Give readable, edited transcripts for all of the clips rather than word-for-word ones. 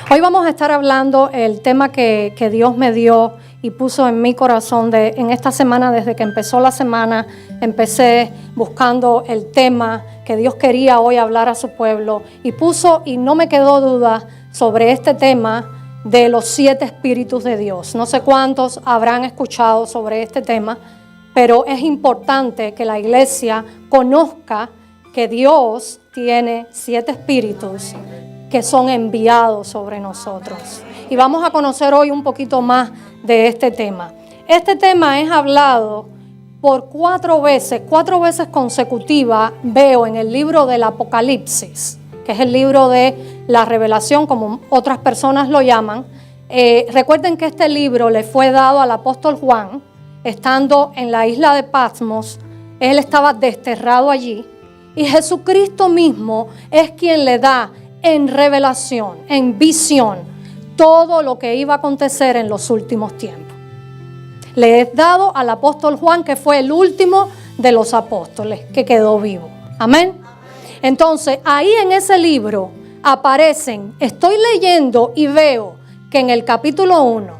Hoy vamos a estar hablando el tema que Dios me dio y puso en mi corazón en esta semana. Desde que empezó la semana, empecé buscando el tema que Dios quería hoy hablar a su pueblo y no me quedó duda sobre este tema de los 7 espíritus de Dios. No sé cuántos habrán escuchado sobre este tema, pero es importante que la iglesia conozca que Dios tiene 7 espíritus que son enviados sobre nosotros. Y vamos a conocer hoy un poquito más de este tema. Este tema es hablado por 4 veces consecutivas, veo en el libro del Apocalipsis, que es el libro de la revelación, como otras personas lo llaman. Recuerden que este libro le fue dado al apóstol Juan, estando en la isla de Patmos. Él estaba desterrado allí, y Jesucristo mismo es quien le da en revelación, en visión, todo lo que iba a acontecer en los últimos tiempos. Le es dado al apóstol Juan, que fue el último de los apóstoles que quedó vivo. Amén. Entonces, ahí en ese libro aparecen, estoy leyendo y veo que en el capítulo 1,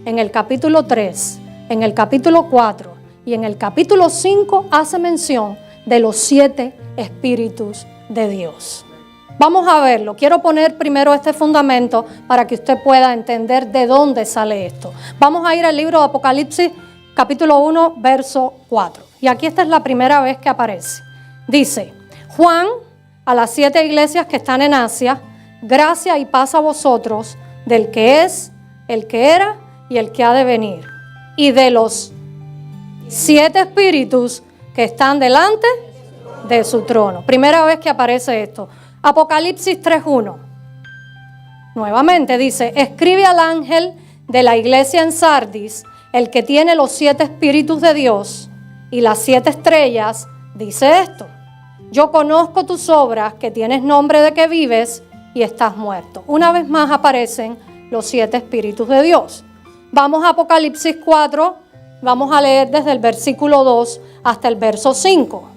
en el capítulo 3, en el capítulo 4 y en el capítulo 5 hace mención de los 7 espíritus de Dios. Vamos a verlo. Quiero poner primero este fundamento para que usted pueda entender de dónde sale esto. Vamos a ir al libro de Apocalipsis, capítulo 1, verso 4. Y aquí esta es la primera vez que aparece. Dice: Juan, a las 7 iglesias que están en Asia, gracia y paz a vosotros, del que es, el que era y el que ha de venir, y de los 7 espíritus que están delante de su trono. Primera vez que aparece esto. Apocalipsis 3:1. Nuevamente dice: escribe al ángel de la iglesia en Sardis, el que tiene los 7 espíritus de Dios y las 7 estrellas, dice esto: yo conozco tus obras, que tienes nombre de que vives y estás muerto. Una vez más aparecen los 7 espíritus de Dios. Vamos a Apocalipsis 4, vamos a leer desde el versículo 2 hasta el verso 5.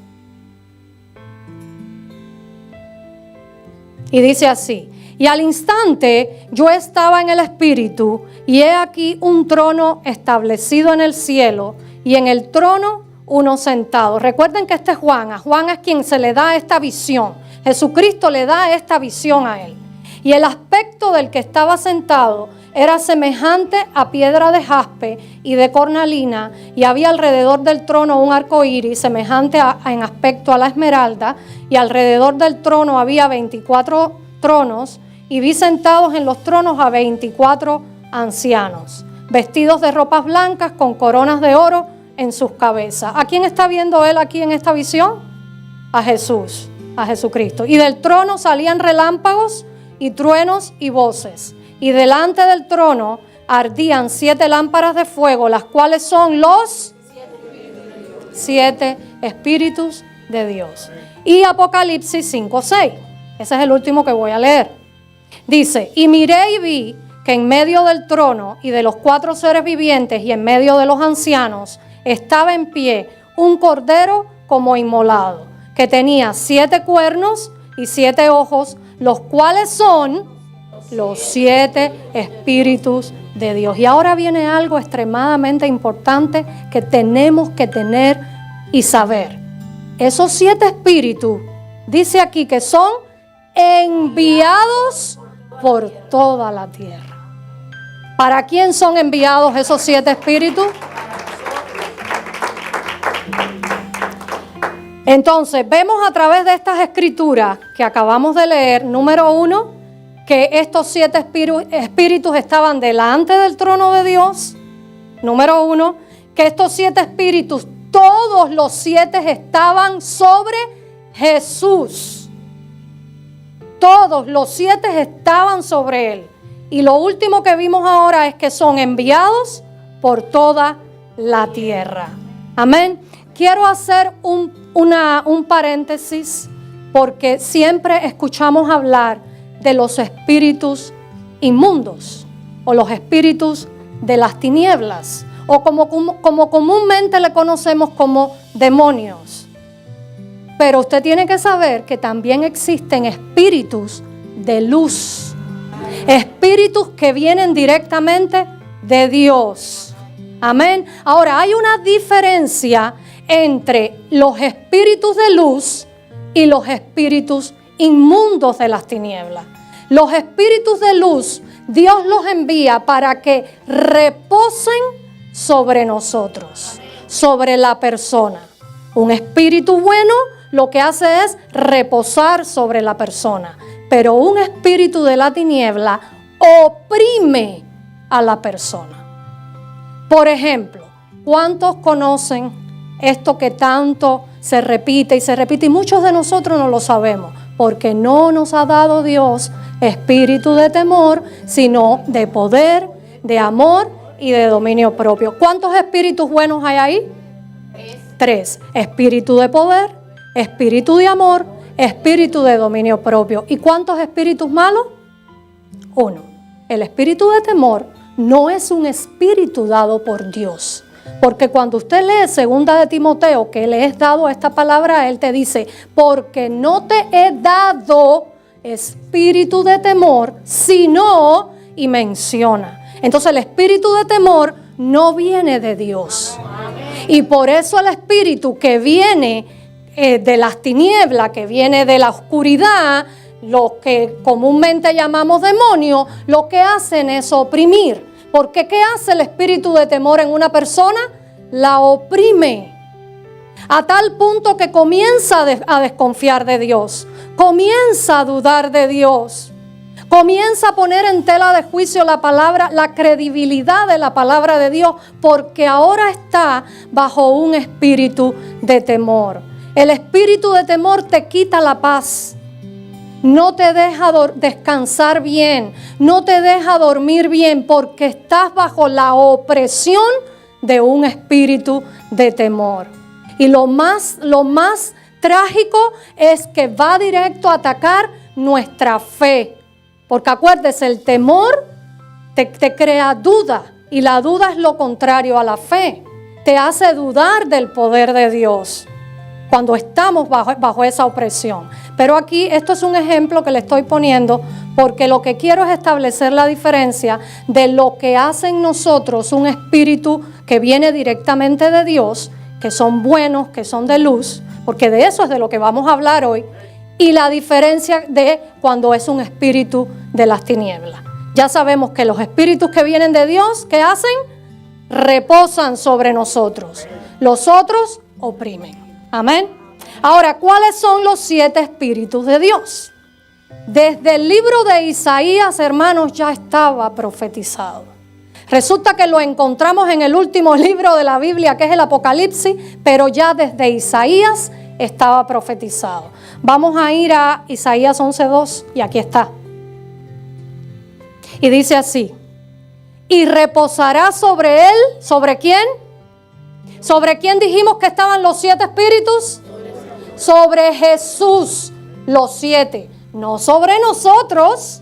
Y dice así: y al instante yo estaba en el espíritu, y he aquí un trono establecido en el cielo, y en el trono uno sentado. Recuerden que este es Juan. A Juan es quien se le da esta visión. Jesucristo le da esta visión a él. Y el aspecto del que estaba sentado era semejante a piedra de jaspe y de cornalina, y había alrededor del trono un arco iris semejante en aspecto a la esmeralda, y alrededor del trono había 24 tronos, y vi sentados en los tronos a 24 ancianos, vestidos de ropas blancas con coronas de oro en sus cabezas. ¿A quién está viendo él aquí en esta visión? A Jesús, a Jesucristo. Y del trono salían relámpagos y truenos y voces. Y delante del trono ardían 7 lámparas de fuego, las cuales son los 7 espíritus de Dios. Y Apocalipsis 5:6. Ese es el último que voy a leer. Dice: y miré y vi que en medio del trono y de los 4 seres vivientes y en medio de los ancianos estaba en pie un cordero como inmolado, que tenía 7 cuernos y 7 ojos, los cuales son los 7 espíritus de Dios. Y ahora viene algo extremadamente importante que tenemos que tener y saber. Esos 7 espíritus, dice aquí que son enviados por toda la tierra. ¿Para quién son enviados esos 7 espíritus? Entonces, vemos a través de estas escrituras que acabamos de leer, número 1, que estos 7 espíritus estaban delante del trono de Dios. Número 1, que estos 7 espíritus, todos los 7 estaban sobre Jesús. Todos los 7 estaban sobre él. Y lo último que vimos ahora es que son enviados por toda la tierra. Amén. Quiero hacer un paréntesis, porque siempre escuchamos hablar de los espíritus inmundos o los espíritus de las tinieblas, o como comúnmente le conocemos como demonios. Pero usted tiene que saber que también existen espíritus de luz. Espíritus que vienen directamente de Dios. Amén. Ahora, hay una diferencia entre los espíritus de luz y los espíritus inmundos de las tinieblas. Los espíritus de luz, Dios los envía para que reposen sobre nosotros, sobre la persona. Un espíritu bueno lo que hace es reposar sobre la persona, pero un espíritu de la tiniebla oprime a la persona. Por ejemplo, ¿cuántos conocen esto que tanto se repite y se repite? Y muchos de nosotros no lo sabemos, porque no nos ha dado Dios espíritu de temor, sino de poder, de amor y de dominio propio. ¿Cuántos espíritus buenos hay ahí? Tres. Espíritu de poder, espíritu de amor, espíritu de dominio propio. ¿Y cuántos espíritus malos? Uno. El espíritu de temor no es un espíritu dado por Dios. Porque cuando usted lee 2 de Timoteo, que le es dado esta palabra a él, te dice, porque no te he dado espíritu de temor, sino, y menciona. Entonces el espíritu de temor no viene de Dios. Y por eso el espíritu que viene de las tinieblas, que viene de la oscuridad, lo que comúnmente llamamos demonios, lo que hacen es oprimir. Porque ¿qué hace el espíritu de temor en una persona? La oprime. A tal punto que comienza a desconfiar de Dios. Comienza a dudar de Dios. Comienza a poner en tela de juicio la palabra, la credibilidad de la palabra de Dios, porque ahora está bajo un espíritu de temor. El espíritu de temor te quita la paz. No te deja descansar bien, no te deja dormir bien, porque estás bajo la opresión de un espíritu de temor. Y lo más trágico es que va directo a atacar nuestra fe. Porque acuérdese, el temor te crea duda, y la duda es lo contrario a la fe. Te hace dudar del poder de Dios cuando estamos bajo esa opresión. Pero aquí esto es un ejemplo que le estoy poniendo porque lo que quiero es establecer la diferencia de lo que hace en nosotros un espíritu que viene directamente de Dios, que son buenos, que son de luz, porque de eso es de lo que vamos a hablar hoy, y la diferencia de cuando es un espíritu de las tinieblas. Ya sabemos que los espíritus que vienen de Dios, ¿qué hacen? Reposan sobre nosotros. Los otros oprimen. Amén. Ahora, ¿cuáles son los 7 espíritus de Dios? Desde el libro de Isaías, hermanos, ya estaba profetizado. Resulta que lo encontramos en el último libro de la Biblia, que es el Apocalipsis, pero ya desde Isaías estaba profetizado. Vamos a ir a Isaías 11:2 y aquí está. Y dice así: y reposará sobre él, ¿sobre quién? ¿Sobre quién dijimos que estaban los 7 espíritus? Sobre Jesús, los 7. No sobre nosotros.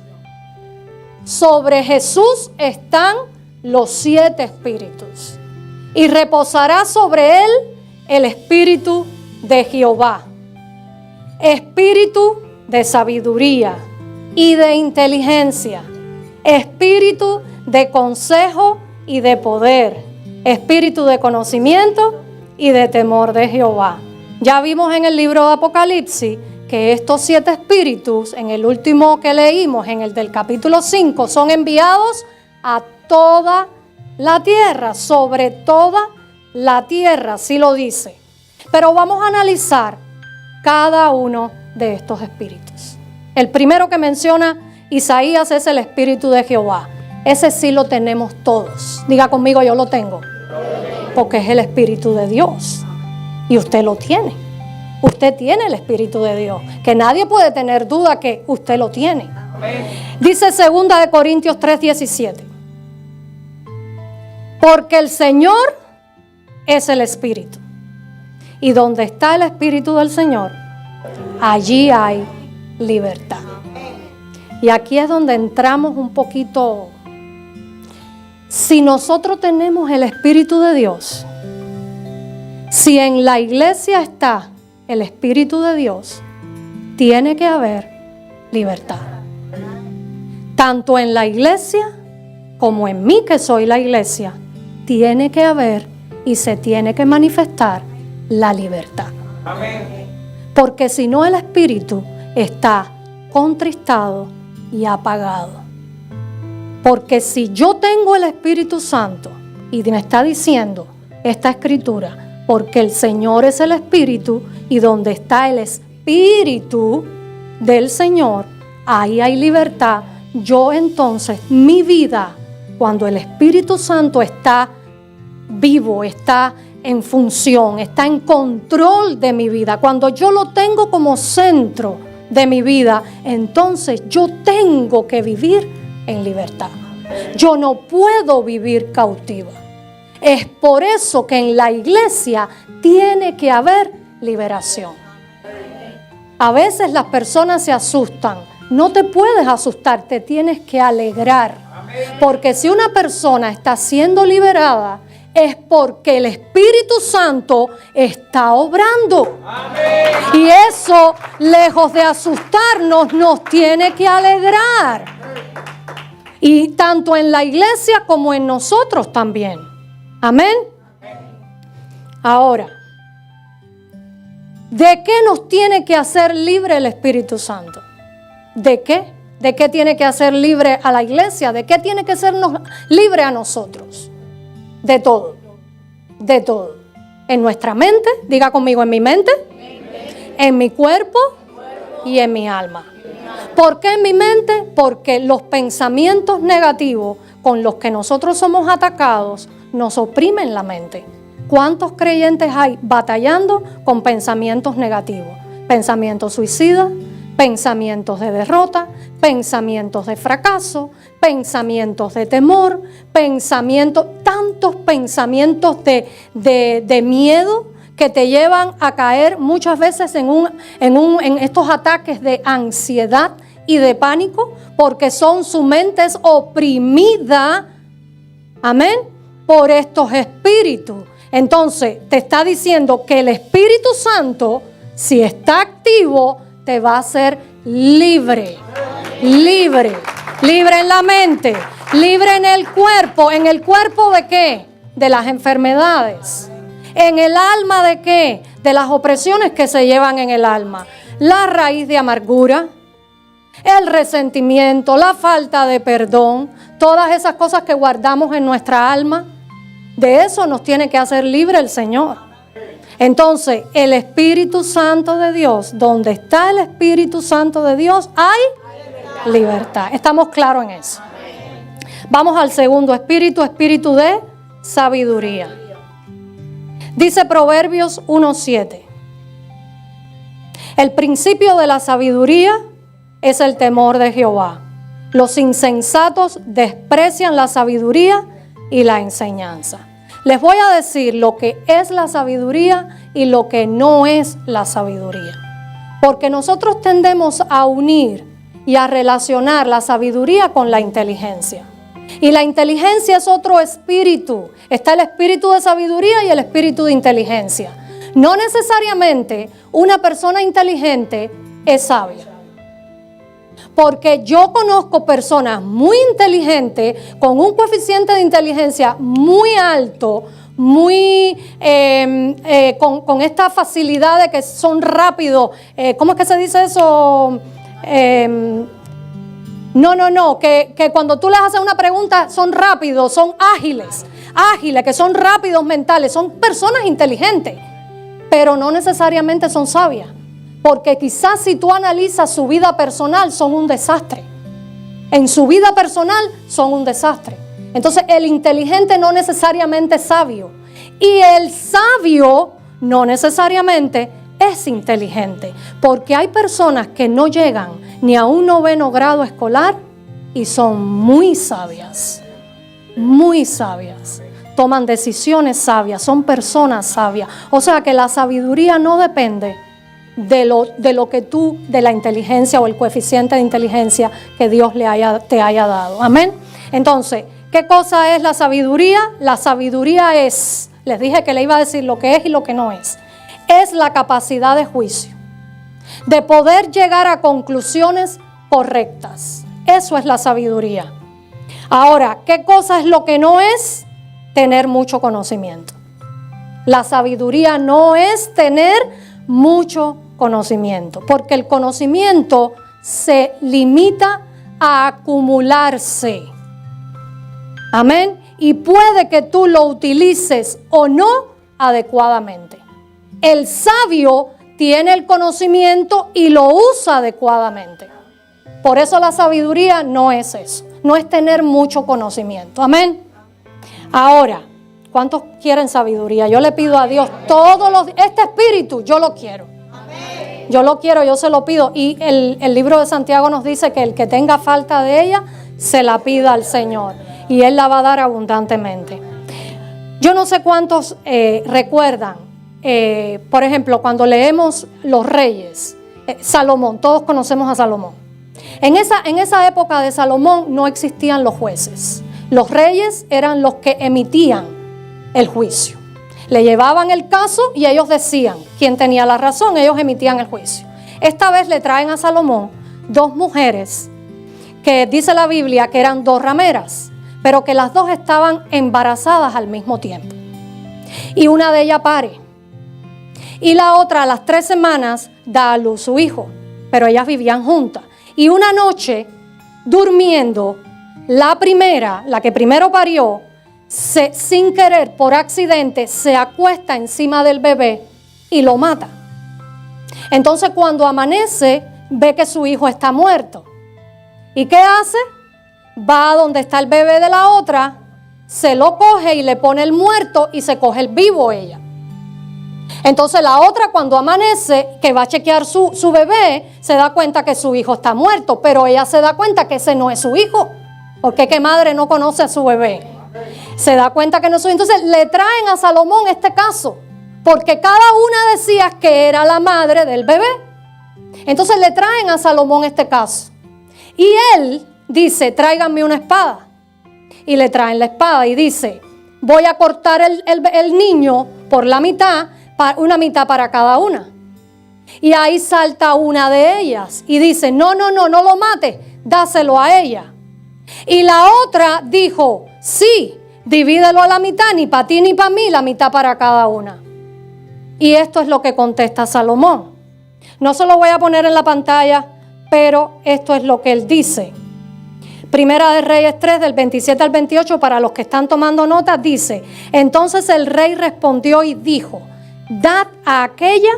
Sobre Jesús están los 7 espíritus. Y reposará sobre él el espíritu de Jehová, espíritu de sabiduría y de inteligencia, espíritu de consejo y de poder, espíritu de conocimiento y de temor de Jehová. Ya vimos en el libro de Apocalipsis que estos 7 espíritus, en el último que leímos, en el del capítulo 5, son enviados a toda la tierra, sobre toda la tierra, así lo dice. Pero vamos a analizar cada uno de estos espíritus. El primero que menciona Isaías es el espíritu de Jehová. Ese sí lo tenemos todos. Diga conmigo, yo lo tengo. Porque es el espíritu de Dios. Y usted lo tiene. Usted tiene el espíritu de Dios. Que nadie puede tener duda que usted lo tiene. Dice 2 de Corintios 3:17. Porque el Señor es el espíritu. Y donde está el espíritu del Señor, allí hay libertad. Y aquí es donde entramos un poquito. Si nosotros tenemos el espíritu de Dios, si en la iglesia está el espíritu de Dios, tiene que haber libertad. Tanto en la iglesia como en mí, que soy la iglesia, tiene que haber y se tiene que manifestar la libertad. Amén. Porque si no, el espíritu está contristado y apagado. Porque si yo tengo el Espíritu Santo y me está diciendo esta escritura, porque el Señor es el Espíritu y donde está el Espíritu del Señor, ahí hay libertad. Yo entonces, mi vida, cuando el Espíritu Santo está vivo, está en función, está en control de mi vida, cuando yo lo tengo como centro de mi vida, entonces yo tengo que vivir en libertad. Yo no puedo vivir cautiva. Es por eso que en la iglesia tiene que haber liberación. A veces las personas se asustan. No te puedes asustar, te tienes que alegrar. Porque si una persona está siendo liberada, es porque el Espíritu Santo está obrando. Y eso, lejos de asustarnos, nos tiene que alegrar. Y tanto en la iglesia como en nosotros también. Amén. Ahora, ¿de qué nos tiene que hacer libre el Espíritu Santo? ¿De qué? ¿De qué tiene que hacer libre a la iglesia? ¿De qué tiene que hacernos libre a nosotros? De todo. De todo. En nuestra mente, diga conmigo, en mi mente, en mi cuerpo y en mi alma. ¿Por qué en mi mente? Porque los pensamientos negativos con los que nosotros somos atacados nos oprimen la mente. ¿Cuántos creyentes hay batallando con pensamientos negativos? Pensamientos suicidas, pensamientos de derrota, pensamientos de fracaso, pensamientos de temor, tantos pensamientos de miedo que te llevan a caer muchas veces en estos ataques de ansiedad y de pánico, porque su mente es oprimida, amén, por estos espíritus. Entonces te está diciendo que el Espíritu Santo, si está activo, te va a hacer libre, libre, libre en la mente, libre en el cuerpo. ¿En el cuerpo de qué? De las enfermedades. ¿En el alma de qué? De las opresiones que se llevan en el alma. La raíz de amargura, el resentimiento, la falta de perdón, todas esas cosas que guardamos en nuestra alma. De eso nos tiene que hacer libre el Señor. Entonces, el Espíritu Santo de Dios, donde está el Espíritu Santo de Dios, hay libertad. ¿Estamos claros en eso? Vamos al segundo espíritu, espíritu de sabiduría. Dice Proverbios 1:7. El principio de la sabiduría es el temor de Jehová. Los insensatos desprecian la sabiduría y la enseñanza. Les voy a decir lo que es la sabiduría y lo que no es la sabiduría. Porque nosotros tendemos a unir y a relacionar la sabiduría con la inteligencia. Y la inteligencia es otro espíritu. Está el espíritu de sabiduría y el espíritu de inteligencia. No necesariamente una persona inteligente es sabia. Porque yo conozco personas muy inteligentes, con un coeficiente de inteligencia muy alto, con esta facilidad de que son rápidos. ¿Cómo es que se dice eso? Que cuando tú les haces una pregunta son rápidos, son ágiles, que son rápidos mentales, son personas inteligentes, pero no necesariamente son sabias. Porque quizás si tú analizas su vida personal, son un desastre. En su vida personal son un desastre. Entonces el inteligente no necesariamente es sabio. Y el sabio no necesariamente es inteligente. Porque hay personas que no llegan ni a un 9º grado escolar y son muy sabias. Muy sabias. Toman decisiones sabias, son personas sabias. O sea que la sabiduría no depende de lo que tú, de la inteligencia o el coeficiente de inteligencia que Dios te haya dado. Amén. Entonces, ¿qué cosa es la sabiduría? La sabiduría es, les dije que le iba a decir lo que es y lo que no es. Es la capacidad de juicio, de poder llegar a conclusiones correctas, Eso es la sabiduría. Ahora, ¿qué cosa es lo que no es? Tener mucho conocimiento. La sabiduría no es tener mucho conocimiento, porque el conocimiento se limita a acumularse. Amén. Y puede que tú lo utilices o no adecuadamente. El sabio tiene el conocimiento y lo usa adecuadamente. Por eso la sabiduría no es eso. No es tener mucho conocimiento. Amén. Ahora, ¿cuántos quieren sabiduría? Yo le pido a Dios este espíritu, yo lo quiero. Amén. Yo lo quiero, yo se lo pido. Y el libro de Santiago nos dice que el que tenga falta de ella, se la pida al Señor. Y Él la va a dar abundantemente. Yo no sé cuántos recuerdan, por ejemplo, cuando leemos Los Reyes, Salomón, todos conocemos a Salomón. En esa época de Salomón no existían los jueces. Los reyes eran los que emitían el juicio. Le llevaban el caso y ellos decían quién tenía la razón, ellos emitían el juicio. Esta vez le traen a Salomón 2 mujeres que dice la Biblia que eran 2 rameras, pero que las 2 estaban embarazadas al mismo tiempo. Y una de ellas pare. Y la otra a las 3 semanas da a luz su hijo, pero ellas vivían juntas. Y una noche, durmiendo, la primera, la que primero parió, sin querer, por accidente, se acuesta encima del bebé y lo mata. Entonces cuando amanece, ve que su hijo está muerto. ¿Y qué hace? Va a donde está el bebé de la otra, se lo coge y le pone el muerto y se coge el vivo ella. Entonces la otra, cuando amanece, que va a chequear su bebé, se da cuenta que su hijo está muerto, pero ella se da cuenta que ese no es su hijo, porque ¿qué madre no conoce a su bebé? Se da cuenta que no es su hijo. Entonces le traen a Salomón este caso, porque cada una decía que era la madre del bebé. Entonces le traen a Salomón este caso. Y él dice, tráiganme una espada. Y le traen la espada y dice, voy a cortar el niño por la mitad, una mitad para cada una. Y ahí salta una de ellas y dice, no lo mates, dáselo a ella. Y la otra dijo, sí, divídelo a la mitad, ni para ti ni para mí, la mitad para cada una. Y esto es lo que contesta Salomón. No se lo voy a poner en la pantalla, pero esto es lo que él dice. Primera de Reyes 3, del 27 al 28, para los que están tomando notas, dice, entonces el rey respondió y dijo, dad a aquella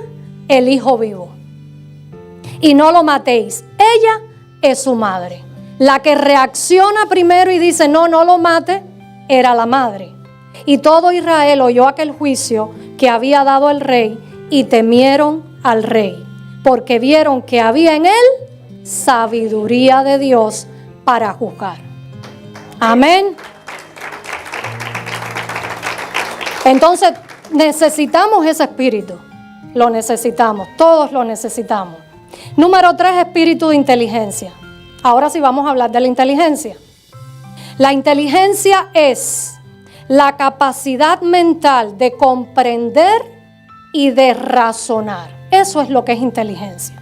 el hijo vivo y no lo matéis, ella es su madre. La que reacciona primero y dice, no lo mate, era la madre. Y todo Israel oyó aquel juicio que había dado el rey y temieron al rey, porque vieron que había en él sabiduría de Dios para juzgar. Amén. Entonces necesitamos ese espíritu. Lo necesitamos, todos lo necesitamos. Número 3, espíritu de inteligencia. Ahora sí vamos a hablar de la inteligencia. La inteligencia es la capacidad mental de comprender y de razonar. Eso es lo que es inteligencia.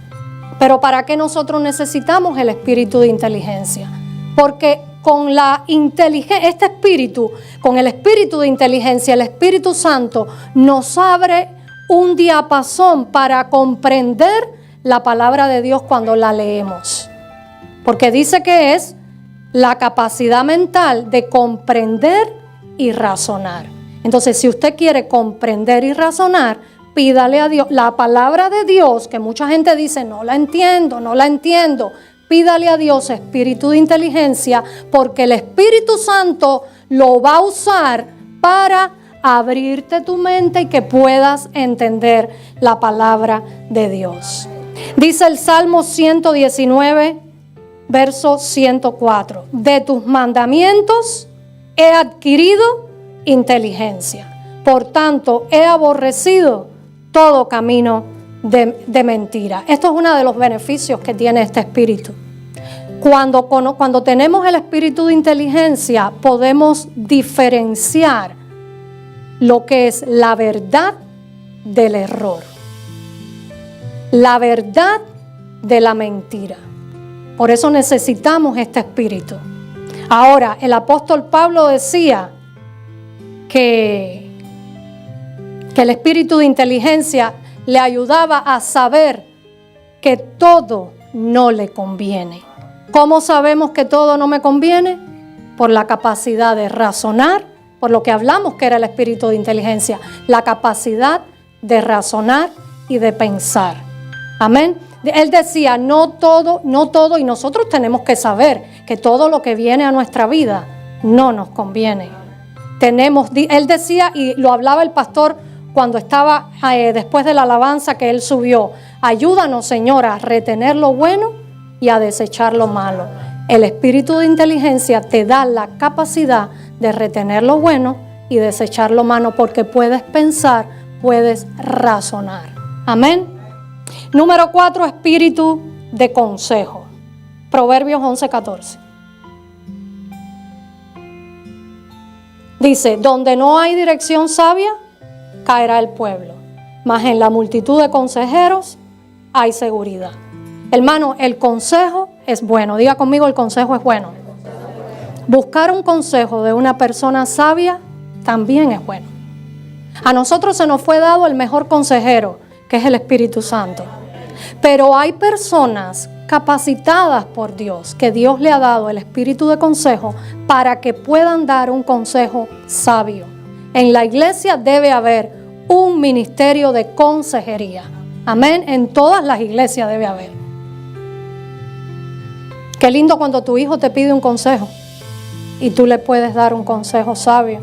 Pero ¿para qué nosotros necesitamos el espíritu de inteligencia? Porque con la inteligencia, este espíritu, con el espíritu de inteligencia, el Espíritu Santo nos abre un diapasón para comprender la palabra de Dios cuando la leemos. Porque dice que es la capacidad mental de comprender y razonar. Entonces, si usted quiere comprender y razonar, pídale a Dios la palabra de Dios, que mucha gente dice, no la entiendo. Pídale a Dios espíritu de inteligencia, porque el Espíritu Santo lo va a usar para abrirte tu mente y que puedas entender la palabra de Dios. Dice el Salmo 119, verso 104. De tus mandamientos he adquirido inteligencia. Por tanto, he aborrecido todo camino de mentira. Esto es uno de los beneficios que tiene este espíritu. Cuando tenemos el espíritu de inteligencia, podemos diferenciar lo que es la verdad del error, la verdad de la mentira. Por eso necesitamos este espíritu. Ahora, el apóstol Pablo decía que el espíritu de inteligencia le ayudaba a saber que todo no le conviene. ¿Cómo sabemos que todo no me conviene? Por la capacidad de razonar, por lo que hablamos que era el espíritu de inteligencia, la capacidad de razonar y de pensar. Amén. Él decía, no todo, y nosotros tenemos que saber que todo lo que viene a nuestra vida no nos conviene. Él decía, y lo hablaba el pastor cuando estaba después de la alabanza que él subió, ayúdanos, Señor, a retener lo bueno y a desechar lo malo. El espíritu de inteligencia te da la capacidad de retener lo bueno y desechar lo malo, porque puedes pensar, puedes razonar. Amén. Número 4, espíritu de consejo. Proverbios 11:14. Dice, donde no hay dirección sabia, caerá el pueblo, mas en la multitud de consejeros hay seguridad. Hermano, el consejo es bueno. Diga conmigo, el consejo es bueno. Buscar un consejo de una persona sabia también es bueno. A nosotros se nos fue dado el mejor consejero, que es el Espíritu Santo. Pero hay personas capacitadas por Dios, que Dios le ha dado el espíritu de consejo para que puedan dar un consejo sabio. En la iglesia debe haber un ministerio de consejería. Amén. En todas las iglesias debe haber. Qué lindo cuando tu hijo te pide un consejo y tú le puedes dar un consejo sabio.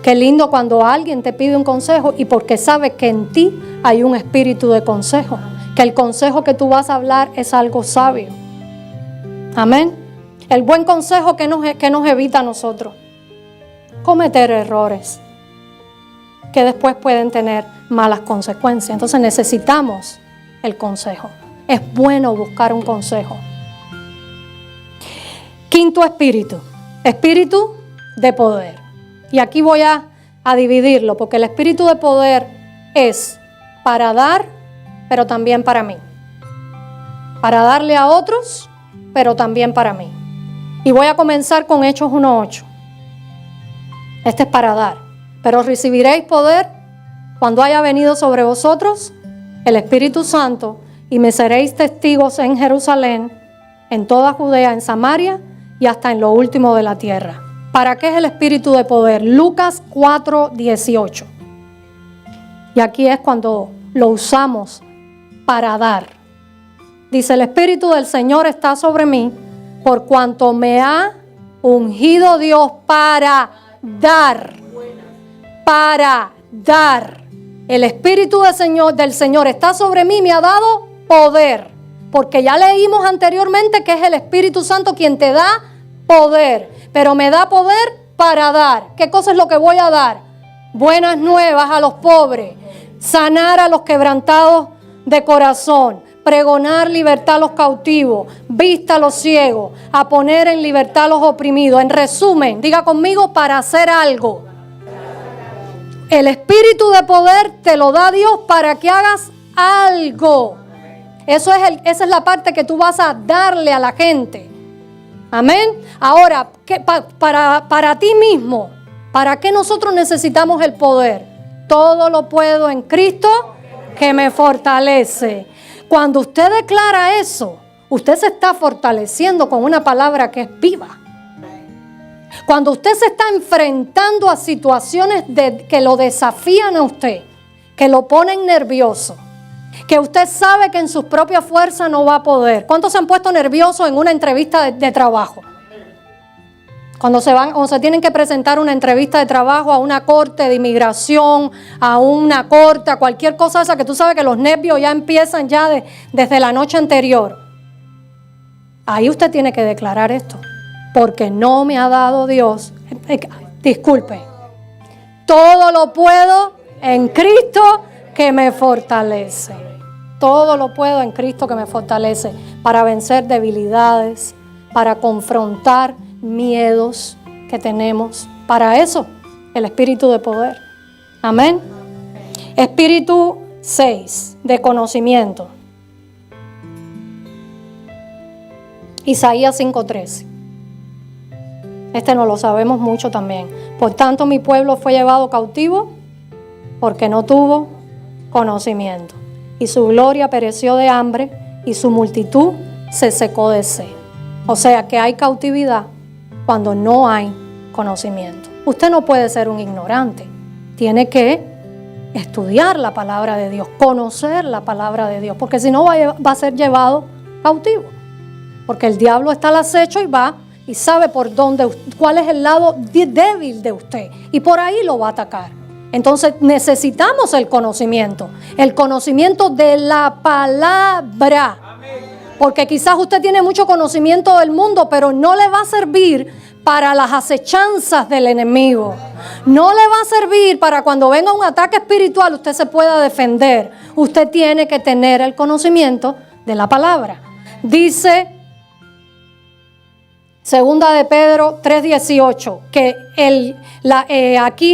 Qué lindo cuando alguien te pide un consejo y porque sabe que en ti hay un espíritu de consejo, que el consejo que tú vas a hablar es algo sabio. Amén. El buen consejo que nos evita a nosotros cometer errores que después pueden tener malas consecuencias. Entonces necesitamos el consejo. Es bueno buscar un consejo. Quinto espíritu, espíritu de poder. Y aquí voy a dividirlo, porque el espíritu de poder es para dar, pero también para mí. Para darle a otros, pero también para mí. Y voy a comenzar con Hechos 1:8. Este es para dar. Pero recibiréis poder cuando haya venido sobre vosotros el Espíritu Santo, y me seréis testigos en Jerusalén, en toda Judea, en Samaria y hasta en lo último de la tierra. ¿Para qué es el espíritu de poder? Lucas 4:18. Y aquí es cuando lo usamos para dar. Dice, el Espíritu del Señor está sobre mí, por cuanto me ha ungido Dios para dar. Para dar. El Espíritu del Señor está sobre mí, me ha dado poder. Porque ya leímos anteriormente que es el Espíritu Santo quien te da poder. Pero me da poder para dar. ¿Qué cosa es lo que voy a dar? Buenas nuevas a los pobres. Sanar a los quebrantados de corazón. Pregonar libertad a los cautivos. Vista a los ciegos. A poner en libertad a los oprimidos. En resumen, diga conmigo, para hacer algo. El espíritu de poder te lo da Dios para que hagas algo. Esa es la parte que tú vas a darle a la gente. Amén. Ahora, para ti mismo, ¿para qué nosotros necesitamos el poder? Todo lo puedo en Cristo que me fortalece. Cuando usted declara eso, usted se está fortaleciendo con una palabra que es viva. Cuando usted se está enfrentando a situaciones que lo desafían a usted, que lo ponen nervioso, que usted sabe que en sus propias fuerzas no va a poder. ¿Cuántos se han puesto nerviosos en una entrevista de trabajo? Cuando se tienen que presentar una entrevista de trabajo a una corte de inmigración, a una corte, a cualquier cosa esa, que tú sabes que los nervios ya empiezan desde la noche anterior. Ahí usted tiene que declarar esto. Porque no me ha dado Dios, disculpe, todo lo puedo en Cristo que me fortalece. Todo lo puedo en Cristo que me fortalece para vencer debilidades, para confrontar miedos que tenemos. Para eso, el espíritu de poder. Amén. Espíritu 6, de conocimiento. Isaías 5:13. Este no lo sabemos mucho también. Por tanto, mi pueblo fue llevado cautivo porque no tuvo conocimiento. Y su gloria pereció de hambre y su multitud se secó de sed. O sea que hay cautividad cuando no hay conocimiento. Usted no puede ser un ignorante. Tiene que estudiar la palabra de Dios, conocer la palabra de Dios, porque si no va a ser llevado cautivo. Porque el diablo está al acecho y va y sabe por dónde, cuál es el lado débil de usted, y por ahí lo va a atacar. Entonces necesitamos el conocimiento de la palabra. Porque quizás usted tiene mucho conocimiento del mundo, pero no le va a servir para las acechanzas del enemigo. No le va a servir para cuando venga un ataque espiritual usted se pueda defender. Usted tiene que tener el conocimiento de la palabra. Dice Segunda de Pedro 3:18, que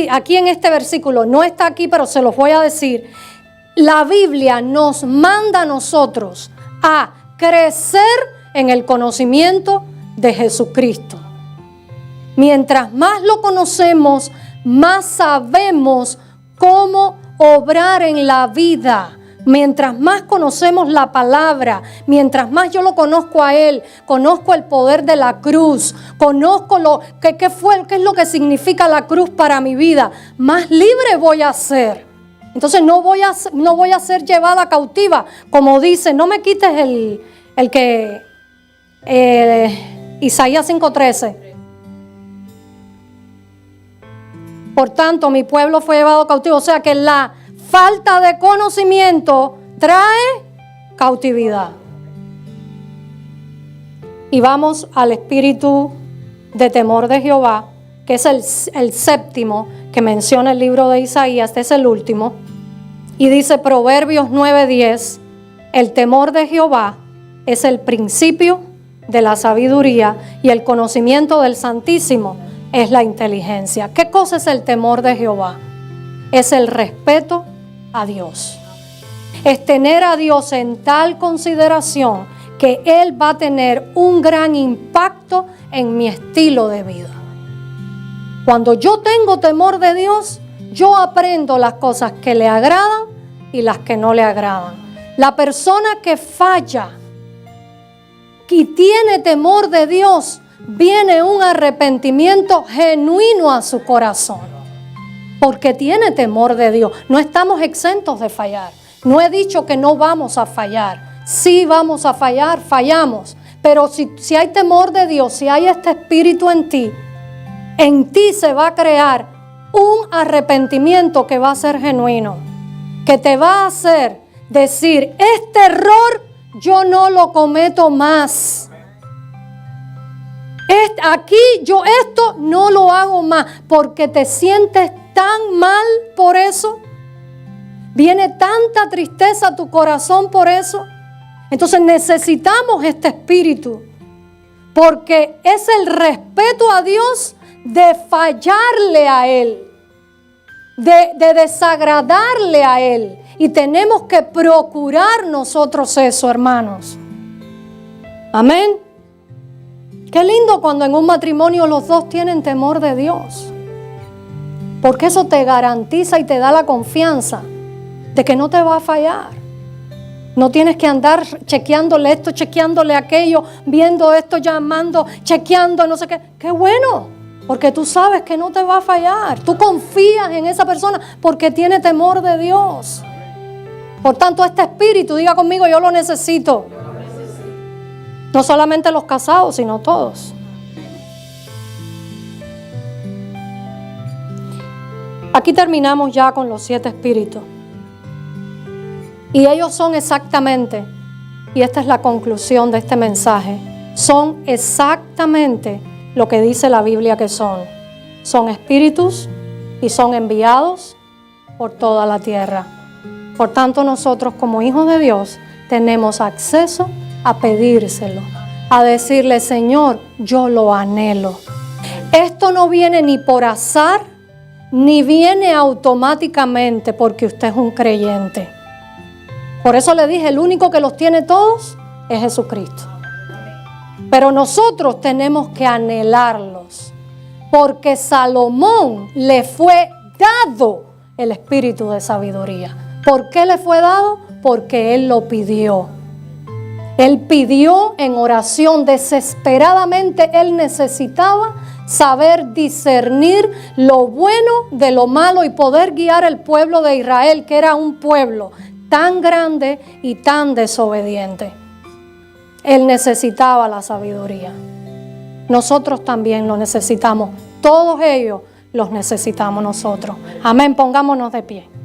aquí en este versículo, no está aquí, pero se los voy a decir. La Biblia nos manda a nosotros a crecer en el conocimiento de Jesucristo. Mientras más lo conocemos, más sabemos cómo obrar en la vida. Mientras más conocemos la palabra, mientras más yo lo conozco a Él, conozco el poder de la cruz, conozco qué es lo que significa la cruz para mi vida, más libre voy a ser. Entonces no voy a ser llevada cautiva, como dice, no me quites Isaías 5:13. Por tanto, mi pueblo fue llevado cautivo. O sea que la falta de conocimiento trae cautividad. Y vamos al espíritu de temor de Jehová, que es el séptimo que menciona el libro de Isaías. Este es el último. Y dice Proverbios 9:10, el temor de Jehová es el principio de la sabiduría y el conocimiento del Santísimo es la inteligencia. ¿Qué cosa es el temor de Jehová? Es el respeto a Dios. Es tener a Dios en tal consideración que Él va a tener un gran impacto en mi estilo de vida. Cuando yo tengo temor de Dios, yo aprendo las cosas que le agradan y las que no le agradan. La persona que falla y tiene temor de Dios, viene un arrepentimiento genuino a su corazón. Porque tiene temor de Dios. No estamos exentos de fallar. No he dicho que no vamos a fallar. Sí vamos a fallar, fallamos. Pero si hay temor de Dios, si hay este espíritu en ti se va a crear un arrepentimiento que va a ser genuino. Que te va a hacer decir, este error yo no lo cometo más. Aquí yo esto no lo hago más, porque te sientes tan mal por eso. Viene tanta tristeza a tu corazón por eso. Entonces necesitamos este espíritu, porque es el respeto a Dios de fallarle a Él, de desagradarle a Él. Y tenemos que procurar nosotros eso, hermanos. Amén. Qué lindo cuando en un matrimonio los dos tienen temor de Dios. Porque eso te garantiza y te da la confianza de que no te va a fallar. No tienes que andar chequeándole esto, chequeándole aquello, viendo esto, llamando, chequeando, no sé qué. ¡Qué bueno! Porque tú sabes que no te va a fallar. Tú confías en esa persona porque tiene temor de Dios. Por tanto, este espíritu, diga conmigo, yo lo necesito. No solamente los casados, sino todos. Aquí terminamos ya con los 7 espíritus. Y ellos son exactamente, y esta es la conclusión de este mensaje, son exactamente lo que dice la Biblia que son. Son espíritus y son enviados por toda la tierra. Por tanto, nosotros como hijos de Dios tenemos acceso a pedírselo, a decirle, Señor, yo lo anhelo. Esto no viene ni por azar, ni viene automáticamente porque usted es un creyente. Por eso le dije, el único que los tiene todos es Jesucristo. Pero nosotros tenemos que anhelarlos, porque Salomón le fue dado el espíritu de sabiduría. ¿Por qué le fue dado? Porque él lo pidió. Él pidió en oración, desesperadamente él necesitaba saber discernir lo bueno de lo malo y poder guiar al pueblo de Israel, que era un pueblo tan grande y tan desobediente. Él necesitaba la sabiduría. Nosotros también lo necesitamos. Todos ellos los necesitamos nosotros. Amén, pongámonos de pie.